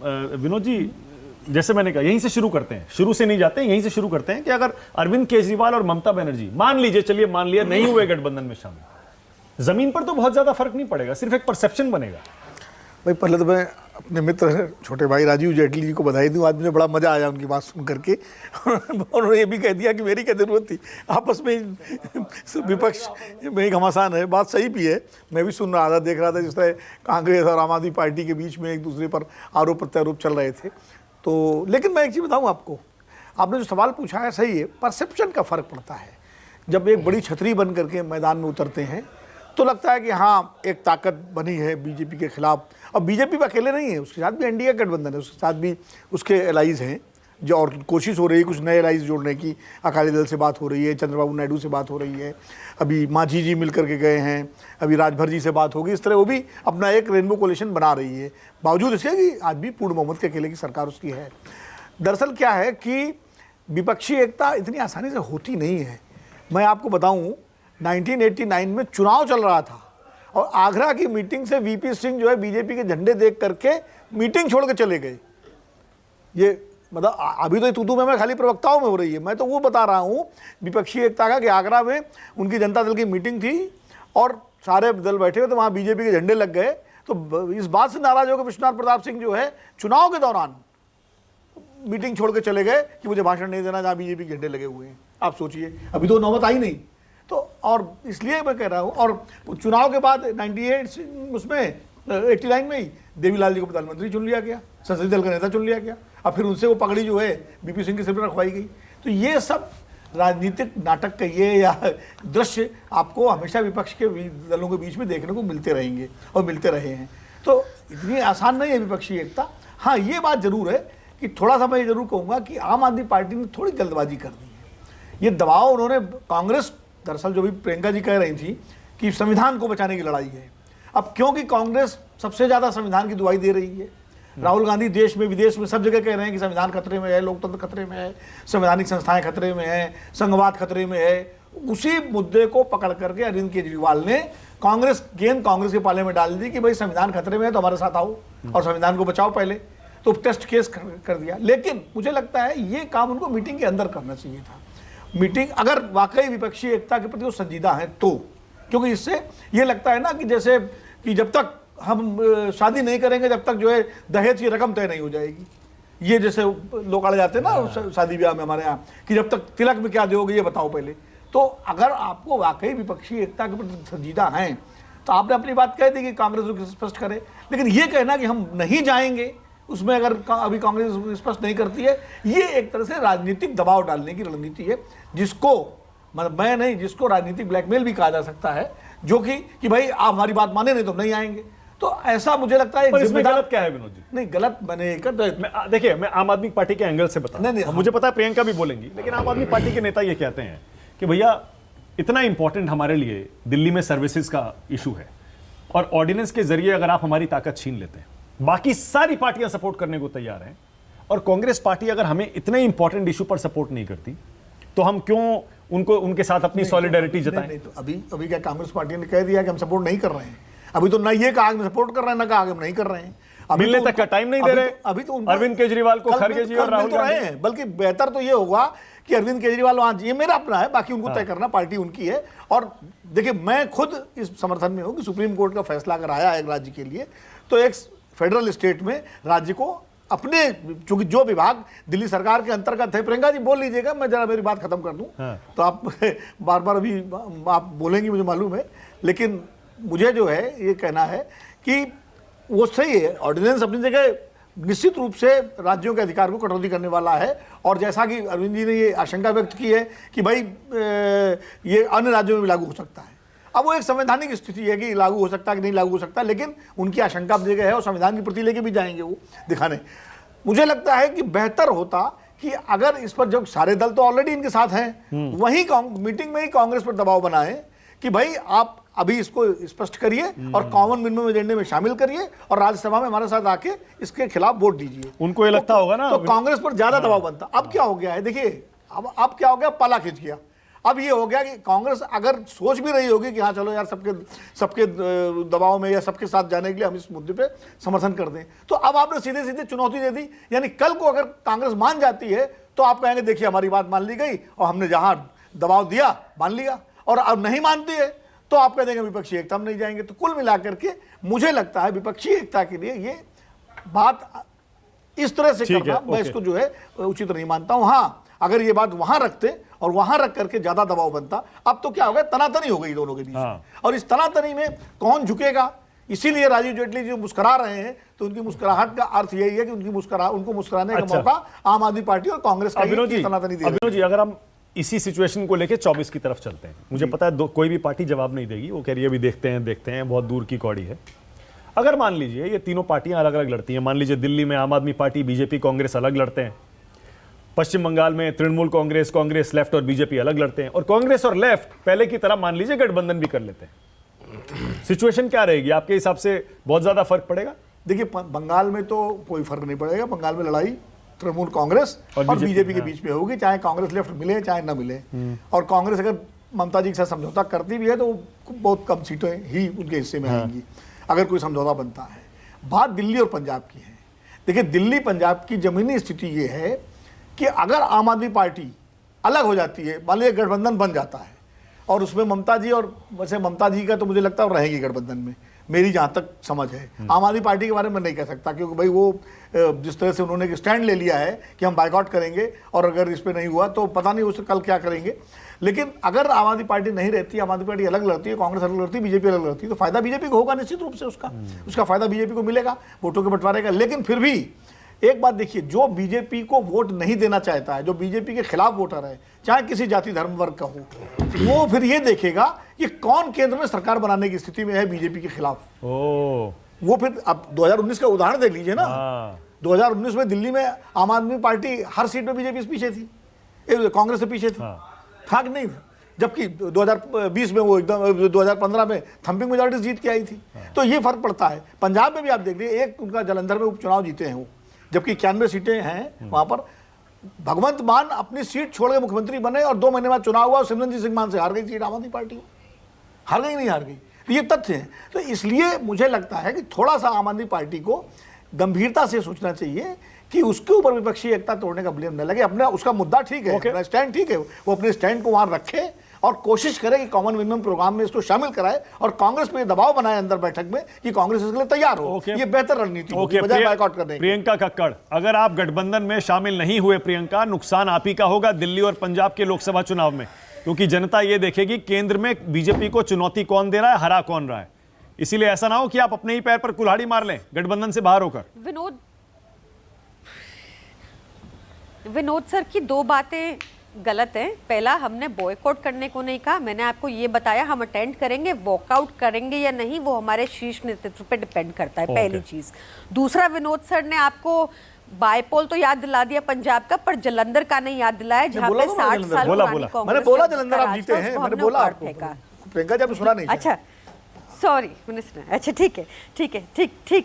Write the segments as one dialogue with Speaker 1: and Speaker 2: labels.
Speaker 1: विनोद जी, जैसे मैंने कहा, यहीं से शुरू करते हैं, शुरू से नहीं जाते हैं, यहीं से शुरू करते हैं कि अगर अरविंद केजरीवाल और ममता बनर्जी, मान लीजिए, चलिए मान लिया, नहीं हुए गठबंधन में शामिल, जमीन पर तो बहुत ज्यादा फर्क नहीं पड़ेगा, सिर्फ एक परसेप्शन बनेगा।
Speaker 2: भाई पहले तो मैं अपने मित्र छोटे भाई राजीव जेटली जी को बधाई दूं। आज मुझे बड़ा मजा आया उनकी बात सुन करके। उन्होंने ये भी कह दिया कि मेरी क्या जरूरत थी, आपस में विपक्ष में घमासान है। बात सही भी है, मैं भी सुन रहा था, देख रहा था जिस तरह कांग्रेस और आम आदमी पार्टी के बीच में एक दूसरे पर आरोप प्रत्यारोप चल रहे थे। तो लेकिन मैं एक चीज़ बताऊँ आपको, आपने जो सवाल पूछा है सही है, परसेप्शन का फ़र्क पड़ता है। जब एक बड़ी छतरी बन करके मैदान में उतरते हैं तो लगता है कि हाँ एक ताकत बनी है बीजेपी के खिलाफ। और बीजेपी भी अकेले नहीं है, उसके साथ भी एनडीए गठबंधन है, उसके साथ भी उसके एलाइज हैं जो, और कोशिश हो रही है कुछ नए एलाइज जोड़ने की। अकाली दल से बात हो रही है, चंद्रबाबू नायडू से बात हो रही है, अभी मांझी जी मिल करके गए हैं, अभी राजभर जी से बात होगी। इस तरह वो भी अपना एक रेनबो कोलिशन बना रही है, बावजूद इसके कि आज भी पूर्ण बहुमत के अकेले की सरकार उसकी है। दरअसल क्या है कि विपक्षी एकता इतनी आसानी से होती नहीं है। मैं आपको बताऊं, 1989 में चुनाव चल रहा था और आगरा की मीटिंग से वीपी सिंह जो है बीजेपी के झंडे देख करके मीटिंग छोड़ के चले गए। ये मतलब अभी तो तू में खाली प्रवक्ताओं में हो रही है, मैं तो वो बता रहा हूँ विपक्षी एकता का, कि आगरा में उनकी जनता दल की मीटिंग थी और सारे दल बैठे हुए तो वहाँ बीजेपी के झंडे लग गए। तो इस बात से नाराज होकर विश्वनाथ प्रताप सिंह जो है चुनाव के दौरान मीटिंग छोड़ के चले गए कि मुझे भाषण नहीं देना जहाँ बीजेपी के झंडे लगे हुए हैं। आप सोचिए, अभी तो नौबत आई नहीं। तो और इसलिए मैं कह रहा हूँ, और चुनाव के बाद 98 उसमें 89 में ही देवीलाल जी को प्रधानमंत्री चुन लिया गया, संसदीय दल का नेता चुन लिया गया, और फिर उनसे वो पगड़ी जो है बीपी सिंह के सिर पर रखवाई गई। तो ये सब राजनीतिक नाटक कहिए या दृश्य आपको हमेशा विपक्ष के दलों के बीच में देखने को मिलते रहेंगे और मिलते रहे हैं। तो इतनी आसान नहीं है विपक्षी एकता। हाँ, ये बात जरूर है कि थोड़ा सा मैं ये जरूर कहूँगा कि आम आदमी पार्टी ने थोड़ी जल्दबाजी कर दी है। ये दबाव उन्होंने, कांग्रेस दरअसल जो भी प्रियंका जी कह रही थी कि संविधान को बचाने की लड़ाई है, अब क्योंकि कांग्रेस सबसे ज़्यादा संविधान की दुहाई दे रही है, राहुल गांधी देश में विदेश में सब जगह कह रहे हैं कि संविधान खतरे में है, लोकतंत्र खतरे में है, संवैधानिक संस्थाएं खतरे में है, संघवाद खतरे में है। उसी मुद्दे को पकड़ करके अरविंद केजरीवाल ने कांग्रेस के पाले में डाल दी कि भाई संविधान खतरे में है तो हमारे साथ आओ और संविधान को बचाओ पहले। तो टेस्ट केस कर दिया। लेकिन मुझे लगता है ये काम उनको मीटिंग के अंदर करना चाहिए था। मीटिंग अगर वाकई विपक्षी एकता के प्रति वो संजीदा है तो, क्योंकि इससे ये लगता है ना कि जैसे कि जब तक हम शादी नहीं करेंगे तब तक जो है दहेज की रकम तय नहीं हो जाएगी। ये जैसे लोग अड़ जाते हैं ना शादी ब्याह में हमारे यहाँ कि जब तक तिलक में क्या दोगे ये बताओ पहले। तो अगर आपको वाकई विपक्षी एकता के प्रति संजीदा हैं तो आपने अपनी बात कह दी कि कांग्रेस स्पष्ट करे, लेकिन ये कहना कि हम नहीं जाएंगे उसमें अगर अभी कांग्रेस स्पष्ट नहीं करती है, ये एक तरह से राजनीतिक दबाव डालने की रणनीति है, जिसको मतलब मैं नहीं, जिसको राजनीतिक ब्लैकमेल भी कहा जा सकता है, जो कि भाई आप हमारी बात माने नहीं तो नहीं आएंगे। तो ऐसा मुझे लगता है।
Speaker 1: पर इसमें गलत क्या है विनोद जी?
Speaker 2: नहीं गलत मैंने
Speaker 1: देखिए, मैं आम आदमी पार्टी के एंगल से बता, नहीं, मुझे पता है प्रियंका भी बोलेंगी, लेकिन आम आदमी पार्टी के नेता ये कहते हैं कि भैया इतना इंपॉर्टेंट हमारे लिए दिल्ली में सर्विसेज का इशू है और ऑर्डिनेंस के जरिए अगर आप हमारी ताकत छीन लेते हैं, बाकी सारी पार्टियां सपोर्ट करने को तैयार हैं और कांग्रेस पार्टी अगर हमें इतने इंपॉर्टेंट इशू पर सपोर्ट नहीं करती तो हम क्यों उनके साथ अपनी सॉलिडेरिटी जताएं?
Speaker 2: नहीं, तो अभी क्या कांग्रेस पार्टी ने कह दिया कि हम सपोर्ट नहीं कर रहे हैं? अभी तो ना ये कहा कि हम सपोर्ट कर रहे हैं, ना कहा कि हम नहीं कर रहे हैं।
Speaker 1: मिलने तक का टाइम नहीं दे रहे।
Speaker 2: अभी तो
Speaker 1: अरविंद केजरीवाल को खड़गे जी और राहुल गांधी
Speaker 2: रहे हैं। बल्कि बेहतर तो ये होगा कि अरविंद केजरीवाल वहां, ये मेरा अपना है, बाकी उनको तय करना, पार्टी उनकी है। और देखिए, मैं खुद इस समर्थन में हूं कि सुप्रीम कोर्ट का फैसला अगर आया है एक राज्य के लिए तो एक फेडरल स्टेट में राज्य को अपने, चूंकि जो विभाग दिल्ली सरकार के अंतर्गत है, प्रियंका जी बोल लीजिएगा, मैं जरा मेरी बात खत्म कर दूं। तो आप बार बार अभी आप बोलेंगी मुझे मालूम है, लेकिन मुझे जो है ये कहना है कि वो सही है, ऑर्डिनेंस अपनी जगह निश्चित रूप से राज्यों के अधिकार को कटौती करने वाला है। और जैसा कि अरविंद जी ने ये आशंका व्यक्त की है कि भाई ये अन्य राज्यों में भी लागू हो सकता है। अब वो एक संवैधानिक स्थिति है कि लागू हो सकता है कि नहीं लागू हो सकता, लेकिन उनकी आशंका अपनी जगह है और संविधान की प्रति लेके भी जाएंगे वो दिखाने। मुझे लगता है कि बेहतर होता कि अगर इस पर, जब सारे दल तो ऑलरेडी इनके साथ हैं, वहीं मीटिंग में ही कांग्रेस पर दबाव बनाए कि भाई आप अभी इसको स्पष्ट करिए और कॉमन मिनिमम एजेंडे में शामिल करिए और राज्यसभा में हमारे साथ आके इसके खिलाफ वोट दीजिए।
Speaker 1: उनको ये लगता होगा ना,
Speaker 2: तो कांग्रेस पर ज्यादा दबाव बनता। अब क्या हो गया है, देखिए अब क्या हो गया, पाला खिंच गया। अब ये हो गया कि कांग्रेस अगर सोच भी रही होगी कि हाँ चलो यार सबके दबाव में या सबके साथ जाने के लिए हम इस मुद्दे पे समर्थन कर दें, तो अब आपने सीधे सीधे चुनौती दे दी। यानी कल को अगर कांग्रेस मान जाती है तो आप कहेंगे देखिए हमारी बात मान ली गई और हमने जहां दबाव दिया मान लिया, और अब नहीं मानती है तो आप कह देंगे विपक्षी एकता में नहीं जाएंगे। तो कुल मिलाकर के मुझे लगता है विपक्षी एकता के लिए ये बात इस तरह से करना मैं इसको जो है उचित नहीं मानता हूं। हाँ, अगर ये बात वहां रखते और वहां रख करके ज्यादा दबाव बनता, अब तो क्या हो गया, तनातनी हो गई दोनों के बीच में, और इस तनातनी में कौन झुकेगा। इसीलिए राजीव जेटली जो मुस्कुरा रहे हैं तो उनकी मुस्कुराहट का अर्थ यही है कि उनको मुस्कुराने का मौका आम आदमी पार्टी और कांग्रेस का तनातनी दे रही है।
Speaker 1: अगर हम इसी सिचुएशन को लेके 24 की तरफ चलते हैं, मुझे पता है कोई भी पार्टी जवाब नहीं देगी, वो कह रही है अभी देखते हैं बहुत दूर की कौड़ी है। अगर मान लीजिए ये तीनों पार्टियां अलग अलग लड़ती हैं, मान लीजिए दिल्ली में आम आदमी पार्टी, बीजेपी, कांग्रेस अलग लड़ते हैं, पश्चिम बंगाल में तृणमूल कांग्रेस लेफ्ट और बीजेपी अलग लड़ते हैं, और कांग्रेस और लेफ्ट पहले की तरह मान लीजिए गठबंधन भी कर लेते हैं, सिचुएशन क्या रहेगी आपके हिसाब से? बहुत ज्यादा फर्क पड़ेगा?
Speaker 2: देखिए बंगाल में तो कोई फर्क नहीं पड़ेगा। बंगाल में लड़ाई तृणमूल कांग्रेस और बीजेपी के बीच में होगी, चाहे कांग्रेस लेफ्ट मिले चाहे ना मिले। और कांग्रेस अगर ममता जी के साथ समझौता करती भी है तो बहुत कम सीटें ही उनके हिस्से में आएंगी अगर कोई समझौता बनता है। बात दिल्ली और पंजाब की है। देखिए दिल्ली पंजाब की जमीनी स्थिति ये है कि अगर आम आदमी पार्टी अलग हो जाती है, मान लीजिए गठबंधन बन जाता है और उसमें ममता जी, और वैसे ममता जी का तो मुझे लगता है रहेगी गठबंधन में, मेरी जहाँ तक समझ है। आम आदमी पार्टी के बारे में नहीं कह सकता क्योंकि भाई वो जिस तरह से उन्होंने स्टैंड ले लिया है कि हम बाइकआउट करेंगे और अगर इस पर नहीं हुआ तो पता नहीं उससे कल क्या करेंगे। लेकिन अगर आम आदमी पार्टी नहीं रहती, आम आदमी पार्टी अलग लड़ती है, कांग्रेस अलग लड़ती है, बीजेपी अलग लड़ती है, तो फायदा बीजेपी को होगा निश्चित रूप से, उसका फायदा बीजेपी को मिलेगा वोटों के बंटवारे का। लेकिन फिर भी एक बात देखिए, जो बीजेपी को वोट नहीं देना चाहता है, जो बीजेपी के खिलाफ वोटर है, चाहे किसी जाति धर्म वर्ग का हो, वो फिर ये देखेगा कि कौन केंद्र में सरकार बनाने की स्थिति में है बीजेपी के खिलाफ। वो फिर अब 2019 का उदाहरण देख लीजिए ना। 2019 में दिल्ली में आम आदमी पार्टी हर सीट में बीजेपी से पीछे थी, कांग्रेस से पीछे थी, था कि नहीं? जबकि 2020 में वो एकदम 2015 में थंपिंग मेजॉरिटी जीत के आई थी। तो ये फर्क पड़ता है। पंजाब में भी आप देख लीजिए, एक उनका जलंधर में उपचुनाव जीते हैं वो, जबकि 91 सीटें हैं वहां पर। भगवंत मान अपनी सीट छोड़ के मुख्यमंत्री बने और 2 महीने बाद चुनाव हुआ, सिमरनजीत सिंह मान से हार गई सीट आम आदमी पार्टी। हार गई नहीं हार गई, तो ये तथ्य है। तो इसलिए मुझे लगता है कि थोड़ा सा आम आदमी पार्टी को गंभीरता से सोचना चाहिए कि उसके ऊपर विपक्षी एकता तोड़ने का ब्लेम न लगे। अपना उसका मुद्दा ठीक है, अपना स्टैंड ठीक है, वो अपने स्टैंड को वहां रखे और कोशिश करे कि कॉमन मिनिमम प्रोग्राम में इसको शामिल कराए और कांग्रेस पे दबाव बनाए अंदर बैठक में कि कांग्रेस इसके लिए तैयार हो। ये बेहतर रणनीति होगी बजाय बायकॉट करने की।
Speaker 1: प्रियंका कक्कड़, अगर आप गठबंधन में शामिल नहीं हुए प्रियंका, नुकसान आप ही का होगा दिल्ली और पंजाब के लोकसभा चुनाव में, क्योंकि जनता ये देखेगी केंद्र में बीजेपी को चुनौती कौन दे रहा है, हरा कौन रहा है। इसीलिए ऐसा ना हो कि आप अपने ही पैर पर कुल्हाड़ी मार लें गठबंधन से बाहर होकर।
Speaker 3: विनोद सर की 2 बातें गलत है। पहला, हमने बॉयकॉट करने को नहीं कहा, मैंने आपको ये बताया हम अटेंड करेंगे, वॉकआउट करेंगे या नहीं वो हमारे शीर्ष नेतृत्व पे डिपेंड करता है, पहली चीज। दूसरा, विनोद सर ने आपको बायपोल तो याद दिला दिया पंजाब का, पर जलंधर का नहीं याद दिलाया जहाँ पे 60 साल पुरानी कांग्रेस।
Speaker 2: मैंने बोला जलंधर आप जीते हैं, मैंने बोला आपको, प्रियंका जी आपने सुना नहीं?
Speaker 3: अच्छा सॉरी, मैंने सुना। अच्छा ठीक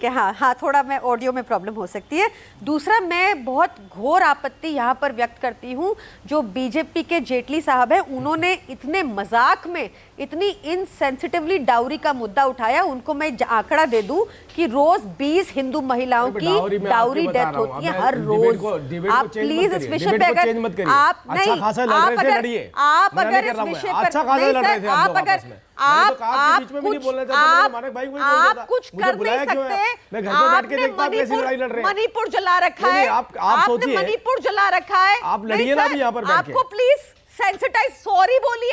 Speaker 3: है, हाँ थोड़ा मैं ऑडियो में प्रॉब्लम हो सकती है। दूसरा, मैं बहुत घोर आपत्ति यहाँ पर व्यक्त करती हूँ, जो बीजेपी के जेटली साहब हैं, उन्होंने इतने मजाक में, इतनी इनसेंसिटिवली डाउरी का मुद्दा उठाया। उनको मैं आंकड़ा दे दूं कि रोज 20 हिंदू महिलाओं की डाउरी डेथ होती है हर रोज। आप प्लीज इस विषय पे अगर आप नहीं, आप अगर इस विषय पर आप कुछ कर नहीं सकते। आपने मणिपुर जला रखा है, आपने मणिपुर जला रखा है,
Speaker 4: आप लड़िए ना भी यहाँ पर बैठ के।
Speaker 3: आपको प्लीज सेंसिटाइज, सॉरी बोलिए,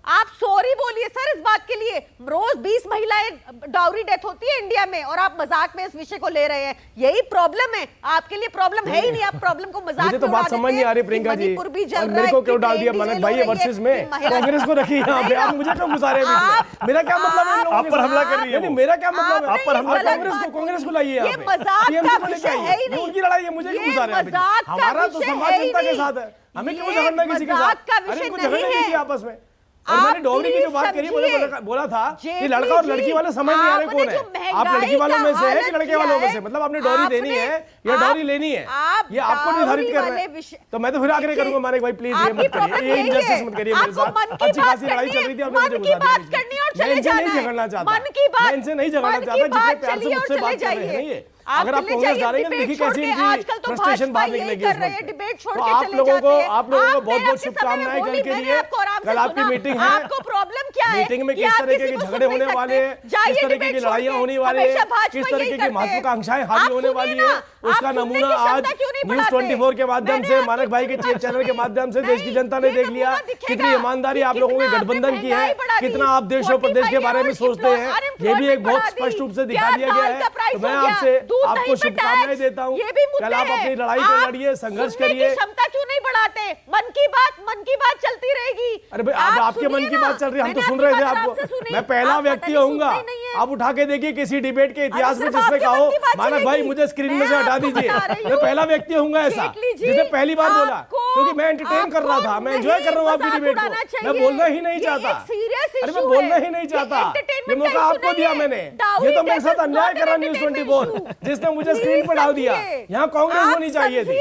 Speaker 3: आप सॉरी बोलिए सर इस बात के लिए। रोज 20 महिलाएं डाउरी डेथ होती है इंडिया में और आप मजाक में इस विषय को ले रहे हैं। यही प्रॉब्लम है, आपके लिए प्रॉब्लम है ही नहीं, आप प्रॉब्लम को मजाक में
Speaker 4: तो बात समझ नहीं आ रही प्रियंका जी। और मेरे को क्यों डाल दिया मनक भाई वर्सेस में, कांग्रेस को रखी यहाँ पे, आप मुझे क्यों घुसा रहे हैं? मेरा क्या मतलब है
Speaker 1: आप पर हमला कर रही है?
Speaker 4: मेरा क्या मतलब है
Speaker 1: आप पर हमला?
Speaker 4: कांग्रेस को लाइए यहाँ पे,
Speaker 3: मजाक का विषय है ही नहीं,
Speaker 4: उनकी लड़ाई है, मुझे क्यों घुसा रहे हैं? हमारा तो समाज जनता के साथ है, हमें क्यों झगड़ना किसी के साथ? अरे इनको झगड़ना किसी आपस में। और मैंने डोगरी की जो बात करी, मैंने बोला था कि लड़का और लड़की वाले समझ नहीं आ रहे कौन है। आप लड़की वालों में से है कि लड़के वालों में से? मतलब आपने डोरी देनी है या डोरी लेनी है, ये आपको निर्धारित कर रहे हैं। तो मैं तो फिर आग्रह करूंगा मानिक भाई प्लीज ये मत करिए, ये इनजस्टिस मत करिए मेरे साथ। अच्छी खासी लड़ाई चल रही थी, आपने मुझे बुला दिया। मैं इनसे नहीं झगड़ना चाहता, मैं इनसे नहीं झगड़ना चाहता, जितने प्यार से मुझसे बात कर रहे हैं ये। अगर आप कांग्रेस जा रहे हैं, देखिए कैसी इनकी फ्रस्ट्रेशन बाहर निकलेगी इस वक्त। तो आप लोगों को बहुत बहुत शुभकामनाएं कल के लिए। कल आपकी मीटिंग है,
Speaker 3: आपको प्रॉब्लम क्या है?
Speaker 4: मीटिंग में किस तरीके के झगड़े होने वाले हैं, किस तरीके की लड़ाइयां होने वाली है, किस तरीके की महत्वाकांक्षाएं हावी होने वाली है, उसका नमूना आज न्यूज 24 के माध्यम से, मानक भाई के चैनल के माध्यम से देश की जनता ने देख लिया। कितनी ईमानदारी आप लोगों के गठबंधन की है, कितना आप देश और प्रदेश के बारे में सोचते हैं, ये भी एक बहुत स्पष्ट रूप से दिखा दिया गया है। तो मैं आपको शुभकामनाएं देता हूँ। कल आप अपनी लड़ाई को लड़िए, संघर्ष करिए।
Speaker 3: क्षमता क्यों नहीं बढ़ाते? मन की बात चलती रहेगी।
Speaker 4: अरे भाई आज आपके मन की बात चल रही है, हम तो सुन रहे थे आपको। मैं पहला व्यक्ति होऊंगा, आप उठा के देखिए किसी डिबेट के इतिहास में जिसने कहा हो मानक भाई मुझे स्क्रीन में से हटा दीजिए, मैं पहला व्यक्ति होऊंगा ऐसा जिसने पहली बार बोला, क्योंकि मैं एंटरटेन कर रहा था, मैं एंजॉय कर रहा हूँ आपकी डिबेट को। मैं बोलना ही नहीं चाहता, अरे मैं बोलना ही नहीं चाहता। ये मौका आपको दिया मैंने, ये तो मेरे साथ अन्याय करा न्यूज 24 जिसने मुझे स्क्रीन पर डाल दिया। यहाँ कांग्रेस होनी चाहिए थी,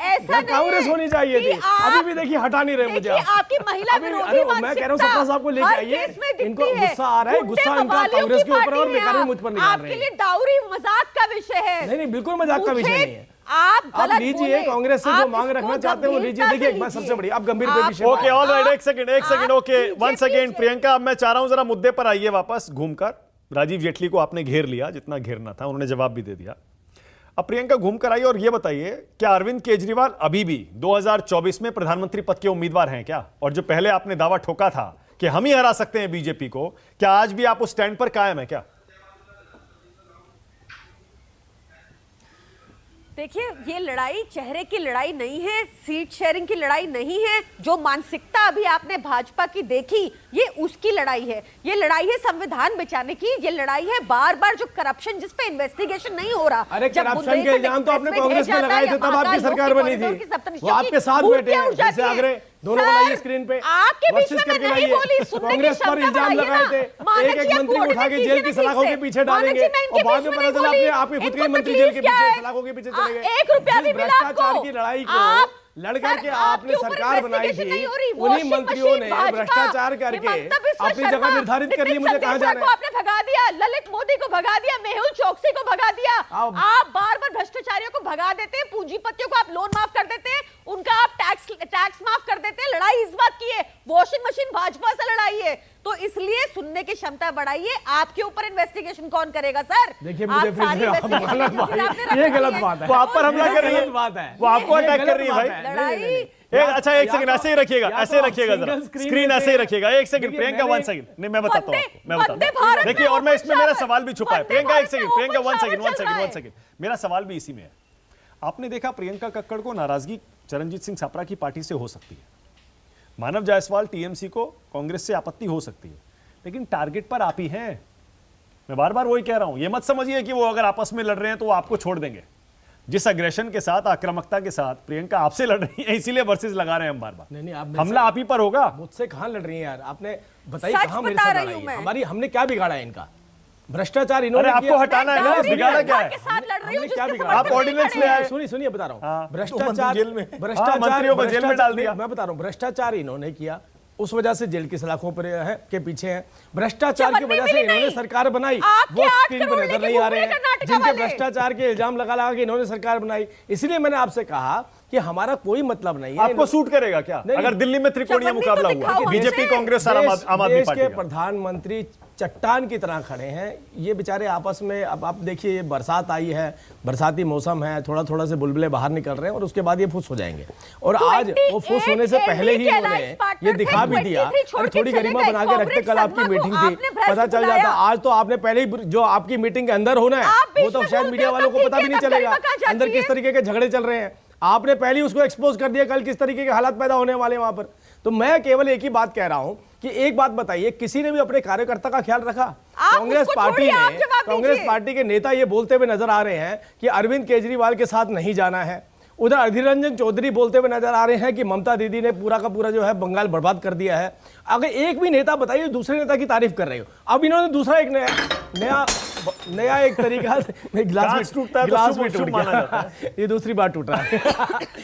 Speaker 3: ऐसा
Speaker 4: कांग्रेस होनी चाहिए थी। अभी भी देखिए हटा नहीं रहे मुझे।
Speaker 3: आपकी महिला विरोधी
Speaker 4: मैं कह रहा हूँ सत्ता साहब को लेके आइए, इनको गुस्सा आ रहा है, गुस्सा इनका कांग्रेस के ऊपर और बेकार में मुझ पर निकाल रहे हैं।
Speaker 3: आपके लिए डाउरी मजाक का विषय है।
Speaker 4: नहीं बिल्कुल मजाक का विषय नहीं है।
Speaker 3: आप
Speaker 4: लीजिए, कांग्रेस से जो मांग रखना चाहते हैं वो लीजिए। देखिए एक बात सबसे बड़ी, आप गंभीर विषय।
Speaker 1: ओके ऑल राइट, एक second okay one second Priyanka, अब मैं चाह रहा हूं जरा मुद्दे पर आइए वापस घूमकर। राजीव जेटली को आपने घेर लिया जितना घेरना था, उन्होंने जवाब भी दे दिया। अब प्रियंका घूमकर आइए और यह बताइए, क्या अरविंद केजरीवाल अभी भी 2024 में प्रधानमंत्री पद के उम्मीदवार हैं क्या? और जो पहले आपने दावा ठोका था कि हम ही हरा सकते हैं बीजेपी को, क्या आज भी आप उस स्टैंड पर कायम है क्या?
Speaker 3: देखिए, ये लड़ाई चेहरे की लड़ाई नहीं है, सीट शेयरिंग की लड़ाई नहीं है। जो मानसिकता अभी आपने भाजपा की देखी, ये उसकी लड़ाई है। ये लड़ाई है संविधान बचाने की। ये लड़ाई है बार बार जो करप्शन, जिस पे इन्वेस्टिगेशन नहीं हो रहा।
Speaker 4: अरे करप्शन के इल्जाम तो आपने कांग्रेस पे लगाए थे, तब आपकी सरकार बनी थी। वो आपके साथ बैठे हैं, जैसे आगरे दोनों बनाइए स्क्रीन पे, वर्सेस करके लाइए। कांग्रेस पर इल्जाम लगाए थे, एक एक मंत्री को उठा के जेल की सलाखों के पीछे डालेंगे, और बाद में पता चला आपके खुद के मंत्री जेल के पीछे सलाखों के पीछे चले गए।
Speaker 3: 1 रुपया भी मिला आपको?
Speaker 4: भ्रष्टाचार की लड़ाई को लड़कर के आपने सरकार बनाई थी, उन्हीं मंत्रियों ने भ्रष्टाचार करके अपनी जगह निर्धारित कर ली। मुझे कहां जाना है?
Speaker 3: आपने भगा दिया, ललित मोदी को भगा दिया, मेहुल चोकसी को भगा दिया। आप बार बार भ्रष्टाचारियों को भगा देते हैं, पूंजीपतियों को आप लोन माफ कर देते हैं, उनका आप टैक्स माफ कर देते हैं। लड़ाई इस बात की है, वॉशिंग मशीन भाजपा से लड़ाई है। तो इसलिए सुनने की क्षमता बढ़ाइए। आपके ऊपर इन्वेस्टिगेशन कौन करेगा सर?
Speaker 4: देखिए मुझे फिर ये गलत बात है,
Speaker 1: वो आप पर हमला कर रही है,
Speaker 4: बात है,
Speaker 1: वो आपको अटैक कर रही है भाई। अच्छा एक सेकंड ऐसे ही रखिएगा, ऐसे रखिएगा जरा, स्क्रीन ऐसे ही रखिएगा। एक सेकंड प्रियंका, 1 सेकंड। नहीं मैं बताता हूँ आपको, मैं बताता हूँ। देखिए, और मैं इसमें मेरा सवाल भी छुपा है। प्रियंका एक सेकंड, प्रियंका 1 सेकंड, मेरा सवाल भी इसी में है। आपने देखा प्रियंका कक्कड़ को नाराजगी चरणजीत सिंह सापरा की पार्टी से हो सकती है, मानव जायसवाल टीएमसी को कांग्रेस से आपत्ति हो सकती है, लेकिन टारगेट पर आप ही हैं। मैं बार बार वही कह रहा हूं, ये मत समझिए कि वो अगर आपस में लड़ रहे हैं तो वो आपको छोड़ देंगे। जिस अग्रेशन के साथ, आक्रामकता के साथ प्रियंका आपसे लड़ रही है, इसीलिए वर्सेस लगा रहे हैं हम बार बार।
Speaker 4: नहीं आप
Speaker 1: हमला आप ही पर होगा।
Speaker 4: मुझसे कहां लड़ रही है यार? आपने बताइए कहां मेरे साथ लड़ाई है? हमारी हमने क्या बिगाड़ा है इनका? भ्रष्टाचार इन्होंने
Speaker 1: आपको हटाना है ना, बिगाड़ा क्या है?
Speaker 4: क्या बिगाड़ा?
Speaker 1: आप ऑर्डिनेंस ले आए।
Speaker 4: सुनिए बता रहा हूँ,
Speaker 1: भ्रष्टाचार
Speaker 4: जेल में,
Speaker 1: मंत्रियों को जेल में डाल दिया।
Speaker 4: मैं बता रहा हूँ भ्रष्टाचार इन्होंने किया, उस वजह से जेल की सलाखों पर है के पीछे हैं। भ्रष्टाचार की वजह से इन्होंने सरकार बनाई, वो स्क्रीन पर नजर नहीं आ रहे हैं, जिनके भ्रष्टाचार के इल्जाम लगा के इन्होंने सरकार बनाई। इसलिए मैंने आपसे कहा कि हमारा कोई मतलब नहीं है।
Speaker 1: आपको सूट करेगा क्या अगर दिल्ली में त्रिकोणीय मुकाबला हुआ कि बीजेपी कांग्रेस आम आदमी पार्टी
Speaker 4: के प्रधानमंत्री चट्टान की तरह खड़े हैं, ये बेचारे आपस में। अब आप देखिए, बरसात आई है, बरसाती मौसम है, थोड़ा थोड़ा से बुलबुले बाहर निकल रहे हैं और उसके बाद ये फुस हो जाएंगे। और आज वो फुस होने से पहले ही उन्होंने ये दिखा भी दिया। अरे थोड़ी गरिमा बना के रखते, कल आपकी मीटिंग थी, पता चल जाता। आज तो आपने पहले ही जो आपकी मीटिंग के अंदर होना है वो तो शायद मीडिया वालों को पता भी नहीं चलेगा अंदर किस तरीके के झगड़े चल रहे हैं। आपने पहले ही उसको एक्सपोज कर दिया, कल किस तरीके के हालात पैदा होने वाले वहां पर। तो मैं केवल एक ही बात कह रहा हूं कि एक बात बताइए, किसी ने भी अपने कार्यकर्ता का ख्याल रखा? कांग्रेस पार्टी के नेता ये बोलते हुए नजर आ रहे हैं कि अरविंद केजरीवाल के साथ नहीं जाना है, उधर अधीर रंजन चौधरी बोलते हुए नजर आ रहे हैं कि ममता दीदी ने पूरा का पूरा जो है बंगाल बर्बाद कर दिया है। अगर एक भी नेता बताइए दूसरे नेता की तारीफ कर रहे हो। अब इन्होंने दूसरा एक नया एक तरीका गिलास
Speaker 1: टूटता है तो
Speaker 4: गिलास
Speaker 1: शुभ
Speaker 4: भी टूट
Speaker 1: माना जाता
Speaker 4: गया। ये दूसरी बार टूटा है।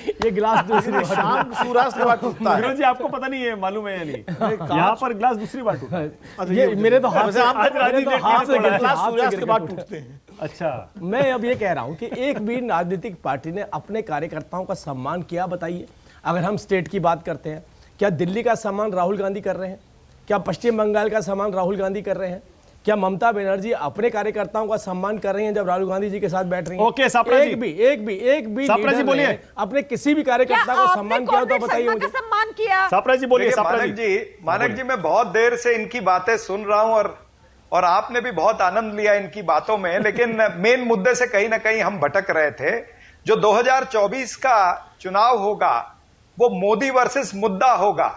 Speaker 4: ये गिलास दूसरी बार
Speaker 2: शाम सूर्यास्त के बाद टूटता है।
Speaker 1: विनोद जी आपको पता नहीं है, मालूम है या नहीं, यहाँ पर ग्लास दूसरी बार टूटा है।
Speaker 4: ये मेरे तो हाथ से
Speaker 1: आज राजीव जेटली
Speaker 4: हाथ से
Speaker 1: ने तोड़ा है।
Speaker 2: गिलास
Speaker 4: हाथ से
Speaker 2: सूर्यास्त
Speaker 4: गिर
Speaker 2: के
Speaker 4: के
Speaker 2: बाद
Speaker 4: टूटा।
Speaker 2: टूटते हैं।
Speaker 1: अच्छा,
Speaker 4: मैं अब ये कह रहा हूं कि एक भी राजनीतिक पार्टी ने अपने कार्यकर्ताओं का सम्मान किया, बताइए। अगर हम स्टेट की बात करते हैं, क्या दिल्ली का सम्मान राहुल गांधी कर रहे हैं? क्या पश्चिम बंगाल का सम्मान राहुल गांधी कर रहे हैं? क्या ममता बनर्जी अपने कार्यकर्ताओं का सम्मान कर रही हैं जब राहुल गांधी जी के साथ बैठ रही हैं?
Speaker 1: ओके, सापड़ा जी।
Speaker 4: एक भी
Speaker 1: सापड़ा जी
Speaker 4: लीडर
Speaker 1: बोलिए।
Speaker 4: ने अपने किसी भी कार्यकर्ता को सम्मान किया हो तो बताइए मुझे।
Speaker 3: सम्मान किया।
Speaker 1: सापड़ा जी बोलिए।
Speaker 5: देखिए,
Speaker 1: सापड़ा जी,
Speaker 5: मानक जी मैं बहुत देर से इनकी बातें सुन रहा हूं और आपने भी बहुत आनंद लिया इनकी बातों में, लेकिन मेन मुद्दे से कहीं ना कहीं हम भटक रहे थे। जो 2024 का चुनाव होगा वो मोदी वर्सेस मुद्दा होगा,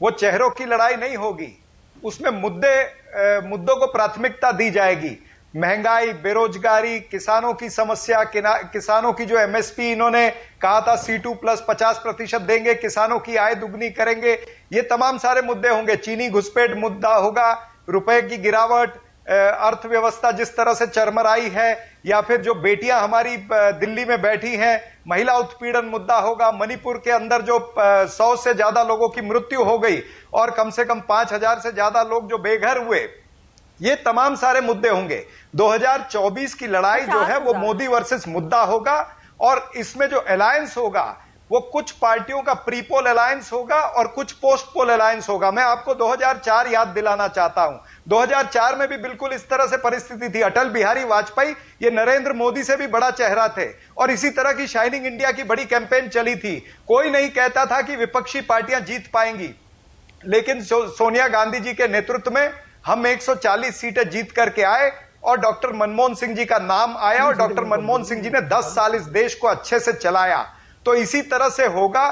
Speaker 5: वो चेहरों की लड़ाई नहीं होगी। उसमें मुद्दों को प्राथमिकता दी जाएगी। महंगाई, बेरोजगारी, किसानों की समस्या, किसानों की जो एमएसपी इन्होंने कहा था C2 प्लस 50% देंगे, किसानों की आय दुगनी करेंगे, ये तमाम सारे मुद्दे होंगे। चीनी घुसपैठ मुद्दा होगा, रुपए की गिरावट, अर्थव्यवस्था जिस तरह से चरमराई है, या फिर जो बेटियां हमारी दिल्ली में बैठी हैं, महिला उत्पीड़न मुद्दा होगा। मणिपुर के अंदर जो 100 से ज्यादा लोगों की मृत्यु हो गई और कम से कम 5000 से ज्यादा लोग जो बेघर हुए, ये तमाम सारे मुद्दे होंगे। 2024 की लड़ाई जो है वो मोदी वर्सेस मुद्दा होगा, और इसमें जो अलायंस होगा वो कुछ पार्टियों का प्री पोल अलायंस होगा और कुछ पोस्ट पोल अलायंस होगा। मैं आपको 2004 याद दिलाना चाहता हूं। 2004 में भी बिल्कुल इस तरह से परिस्थिति थी। अटल बिहारी वाजपेयी ये नरेंद्र मोदी से भी बड़ा चेहरा थे, और इसी तरह की शाइनिंग इंडिया की बड़ी कैंपेन चली थी। कोई नहीं कहता था कि विपक्षी पार्टियां जीत पाएंगी, लेकिन सोनिया गांधी जी के नेतृत्व में हम 140 सीटें जीत करके आए, और डॉक्टर मनमोहन सिंह जी का नाम आया, और डॉक्टर मनमोहन सिंह जी ने 10 साल इस देश को अच्छे से चलाया। तो इसी तरह से होगा।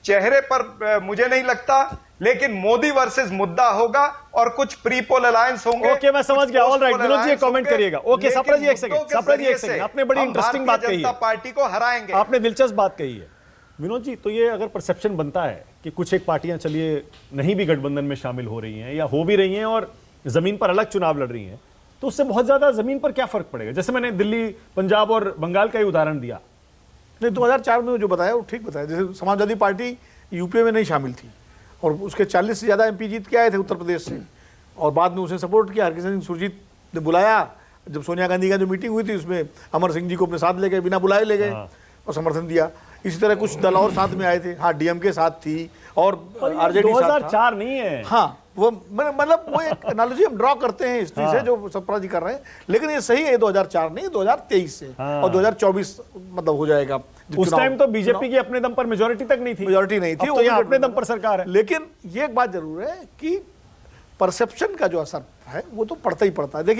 Speaker 5: चेहरे पर मुझे नहीं लगता, लेकिन मोदी वर्सेस मुद्दा होगा, और कुछ प्री पोल अलायंस होंगे।
Speaker 1: ओके, मैं समझ गया। All right, Vinod ji comment करिएगा। ओके, सापड़ा जी एक सेकंड, आपने बड़ी इंटरेस्टिंग बात कही है,
Speaker 5: पार्टी को हराएंगे।
Speaker 1: आपने दिलचस्प बात कही है विनोद जी। तो ये अगर परसेप्शन बनता है कि कुछ एक पार्टियां चलिए नहीं भी गठबंधन में शामिल हो रही हैं या हो भी रही हैं और जमीन पर अलग चुनाव लड़ रही हैं, तो उससे बहुत ज्यादा जमीन पर क्या फर्क पड़ेगा? जैसे मैंने दिल्ली, पंजाब और बंगाल का ही उदाहरण दिया।
Speaker 2: नहीं, 2004 में जो बताया वो ठीक बताया। जैसे समाजवादी पार्टी यूपीए में नहीं शामिल थी, और उसके 40 से ज़्यादा एमपी जीत के आए थे उत्तर प्रदेश से, और बाद में उसे सपोर्ट किया। हरकिशन सिंह सुरजीत ने बुलाया, जब सोनिया गांधी का जो मीटिंग हुई थी उसमें अमर सिंह जी को अपने साथ ले गए, बिना बुलाए ले गए, और समर्थन दिया। इसी तरह कुछ दल और साथ में आए थे। हाँ, डीएमके साथ थी और आरजेडी साथ था।
Speaker 1: 2004 नहीं है।
Speaker 2: हाँ, वो मतलब वो एक एनालॉजी हम ड्रॉ करते हैं हिस्ट्री से, जो सप्रा जी कर रहे हैं, लेकिन ये सही है 2004 नहीं, 2023 से। और 2024 मतलब हो जाएगा।
Speaker 1: उस टाइम तो बीजेपी की अपने दम पर मेजोरिटी तक नहीं थी,
Speaker 2: मेजोरिटी नहीं थी,
Speaker 1: तो यहाँ अपने दम पर सरकार है।
Speaker 2: लेकिन ये एक बात जरूर है कि परसेप्शन का जो असर है वो तो पड़ता ही पड़ता है। देखिए